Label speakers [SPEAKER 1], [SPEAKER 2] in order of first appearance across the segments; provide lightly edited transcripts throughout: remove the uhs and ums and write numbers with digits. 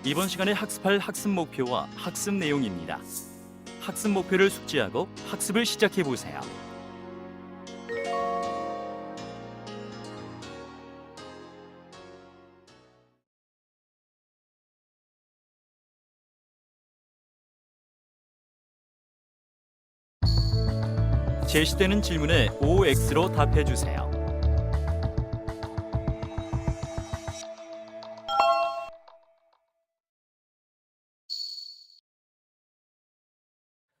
[SPEAKER 1] 이번 시간에 학습할 학습 목표와 학습 내용입니다. 학습 목표를 숙지하고 학습을 시작해 보세요. 제시되는 질문에 OX로 답해 주세요.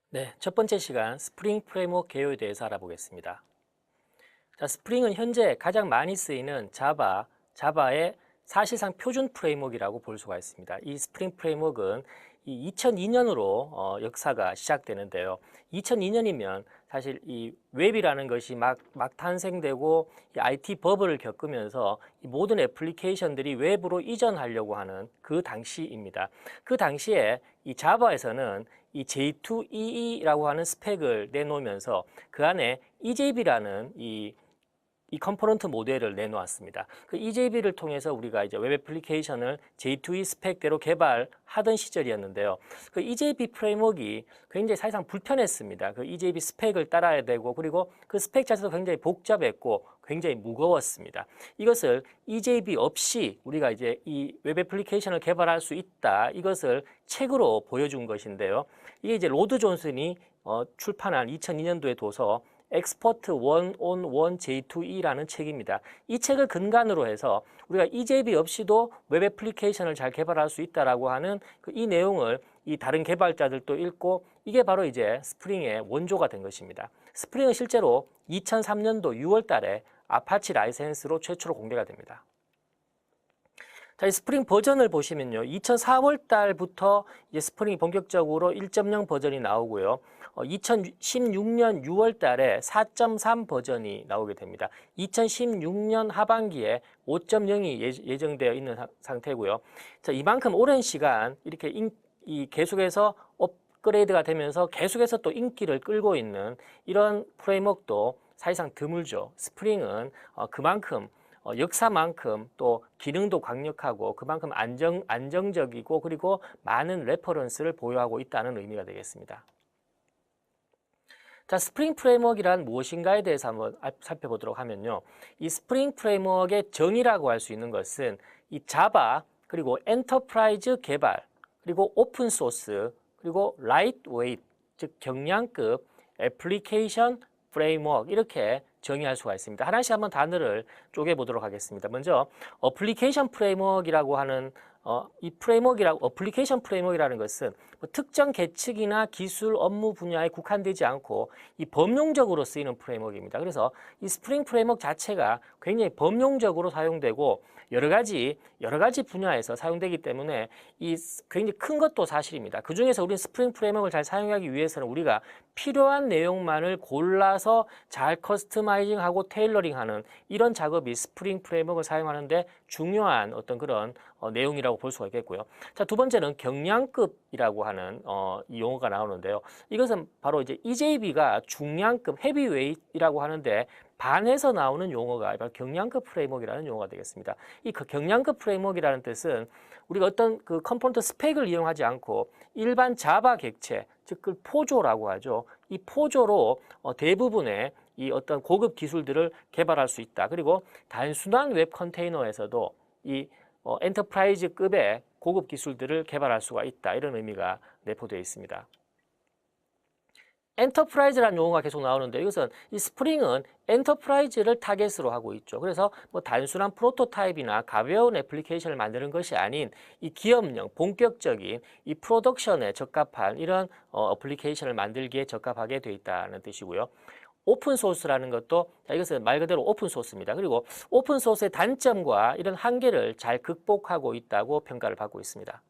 [SPEAKER 2] 네, 첫 번째 시간 스프링 프레임워크 개요에 대해서 알아보겠습니다. 자, 스프링은 현재 가장 많이 쓰이는 자바의 사실상 표준 프레임워크이라고 볼 수가 있습니다. 이 스프링 프레임워크는 이 2002년으로 역사가 시작되는데요. 2002년이면 사실 이 웹이라는 것이 막 탄생되고 이 IT 버블을 겪으면서 이 모든 애플리케이션들이 웹으로 이전하려고 하는 그 당시입니다. 그 당시에 이 자바에서는 이 J2EE라고 하는 스펙을 내놓으면서 그 안에 EJB라는 이 컴포넌트 모델을 내놓았습니다. 그 EJB를 통해서 우리가 이제 웹 애플리케이션을 J2E 스펙대로 개발하던 시절이었는데요. 그 EJB 프레임워크가 굉장히 사실상 불편했습니다. 그 EJB 스펙을 따라야 되고, 그리고 그 스펙 자체도 굉장히 복잡했고 굉장히 무거웠습니다. 이것을 EJB 없이 우리가 이제 이 웹 애플리케이션을 개발할 수 있다, 이것을 책으로 보여준 것인데요. 이게 이제 로드 존슨이 출판한 2002년도의 도서 엑스퍼트 1on1 J2E라는 책입니다. 이 책을 근간으로 해서 우리가 EJB 없이도 웹 애플리케이션을 잘 개발할 수 있다라고 하는 이 내용을 이 다른 개발자들도 읽고, 이게 바로 이제 스프링의 원조가 된 것입니다. 스프링은 실제로 2003년도 6월 달에 아파치 라이센스로 최초로 공개가 됩니다. 자, 이 스프링 버전을 보시면요, 2004월 달부터 이제 스프링이 본격적으로 1.0 버전이 나오고요. 2016년 6월 달에 4.3 버전이 나오게 됩니다. 2016년 하반기에 5.0이 예정되어 있는 상태고요. 자, 이만큼 오랜 시간 이렇게 계속해서 업그레이드가 되면서 계속해서 또 인기를 끌고 있는 이런 프레임워크도 사실상 드물죠. 스프링은 그만큼 역사만큼 또 기능도 강력하고 그만큼 안정적이고 그리고 많은 레퍼런스를 보유하고 있다는 의미가 되겠습니다. 자, 스프링 프레임워크란 무엇인가에 대해서 한번 살펴보도록 하면요. 이 스프링 프레임워크의 정의라고 할 수 있는 것은 이 자바, 그리고 엔터프라이즈 개발, 그리고 오픈 소스, 그리고 라이트웨이트, 즉 경량급 애플리케이션 프레임워크, 이렇게 정의할 수가 있습니다. 하나씩 한번 단어를 쪼개보도록 하겠습니다. 먼저 어플리케이션 프레임워크라고 하는 어플리케이션 프레임워크라는 것은 특정 계측이나 기술, 업무 분야에 국한되지 않고 이 범용적으로 쓰이는 프레임워크입니다. 그래서 이 스프링 프레임워크 자체가 굉장히 범용적으로 사용되고 여러 가지 분야에서 사용되기 때문에 이 굉장히 큰 것도 사실입니다. 그 중에서 우리는 스프링 프레임워크를 잘 사용하기 위해서는 우리가 필요한 내용만을 골라서 잘 커스터마이징하고 테일러링하는 이런 작업이 스프링 프레임워크를 사용하는데 중요한 어떤 그런 내용이라고 볼 수가 있겠고요. 자, 두 번째는 경량급이라고 하는 이 용어가 나오는데요. 이것은 바로 이제 EJB가 중량급 헤비웨이트이라고 하는데 반해서 나오는 용어가 바로 경량급 프레임워크라는 용어가 되겠습니다. 이 경량급 프레임워크라는 뜻은 우리가 어떤 그 컴포넌트 스펙을 이용하지 않고 일반 자바 객체, 즉 그 포조라고 하죠. 이 포조로 대부분의 이 어떤 고급 기술들을 개발할 수 있다. 그리고 단순한 웹 컨테이너에서도 이 엔터프라이즈급의 고급 기술들을 개발할 수가 있다. 이런 의미가 내포되어 있습니다. 엔터프라이즈라는 용어가 계속 나오는데, 이것은 이 스프링은 엔터프라이즈를 타겟으로 하고 있죠. 그래서 뭐 단순한 프로토타입이나 가벼운 애플리케이션을 만드는 것이 아닌 이 기업용, 본격적인 이 프로덕션에 적합한 이런 애플리케이션을 만들기에 적합하게 되어 있다는 뜻이고요. 오픈 소스라는 것도, 이것은 말 그대로 오픈 소스입니다. 그리고 오픈 소스의 단점과 이런 한계를 잘 극복하고 있다고 평가를 받고 있습니다.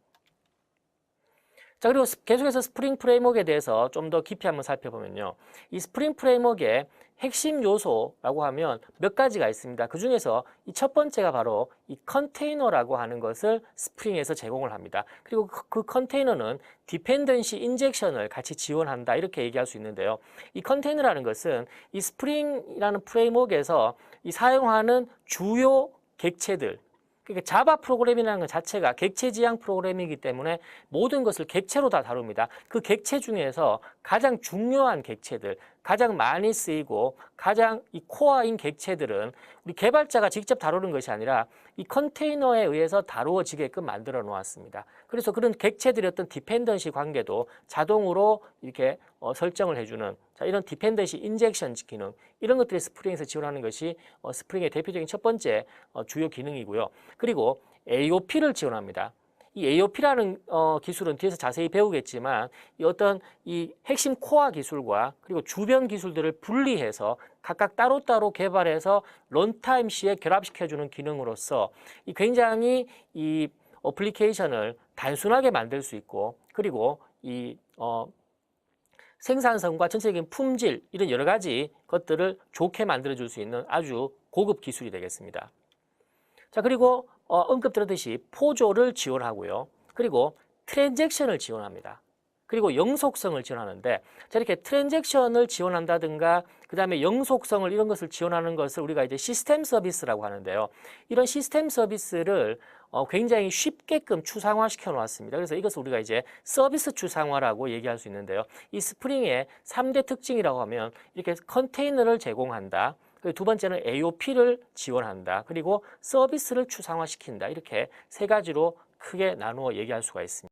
[SPEAKER 2] 자, 그리고 계속해서 스프링 프레임워크에 대해서 좀 더 깊이 한번 살펴보면요. 이 스프링 프레임워크의 핵심 요소라고 하면 몇 가지가 있습니다. 그 중에서 이 첫 번째가 바로 이 컨테이너라고 하는 것을 스프링에서 제공을 합니다. 그리고 그 컨테이너는 디펜던시 인젝션을 같이 지원한다, 이렇게 얘기할 수 있는데요. 이 컨테이너라는 것은 이 스프링이라는 프레임워크에서 이 사용하는 주요 객체들, 그러니까 자바 프로그램이라는 것 자체가 객체 지향 프로그램이기 때문에 모든 것을 객체로 다 다룹니다. 그 객체 중에서 가장 중요한 객체들, 가장 많이 쓰이고 가장 이 코어인 객체들은 우리 개발자가 직접 다루는 것이 아니라 이 컨테이너에 의해서 다루어지게끔 만들어 놓았습니다. 그래서 그런 객체들의 어떤 디펜던시 관계도 자동으로 이렇게 설정을 해주는 이런 디펜던시 인젝션 기능, 이런 것들이 스프링에서 지원하는 것이 스프링의 대표적인 첫 번째 주요 기능이고요. 그리고 AOP를 지원합니다. 이 AOP라는 기술은 뒤에서 자세히 배우겠지만 이 어떤 이 핵심 코어 기술과 그리고 주변 기술들을 분리해서 각각 따로따로 개발해서 런타임 시에 결합시켜주는 기능으로서 이 굉장히 이 어플리케이션을 단순하게 만들 수 있고, 그리고 이 생산성과 전체적인 품질, 이런 여러 가지 것들을 좋게 만들어줄 수 있는 아주 고급 기술이 되겠습니다. 자, 그리고 언급드렸듯이 포조를 지원하고요. 그리고 트랜잭션을 지원합니다. 그리고 영속성을 지원하는데, 자, 이렇게 트랜잭션을 지원한다든가 그 다음에 영속성을, 이런 것을 지원하는 것을 우리가 이제 시스템 서비스라고 하는데요. 이런 시스템 서비스를 굉장히 쉽게끔 추상화시켜 놓았습니다. 그래서 이것을 우리가 이제 서비스 추상화라고 얘기할 수 있는데요. 이 스프링의 3대 특징이라고 하면 이렇게 컨테이너를 제공한다. 두 번째는 AOP를 지원한다. 그리고 서비스를 추상화시킨다. 이렇게 세 가지로 크게 나누어 얘기할 수가 있습니다.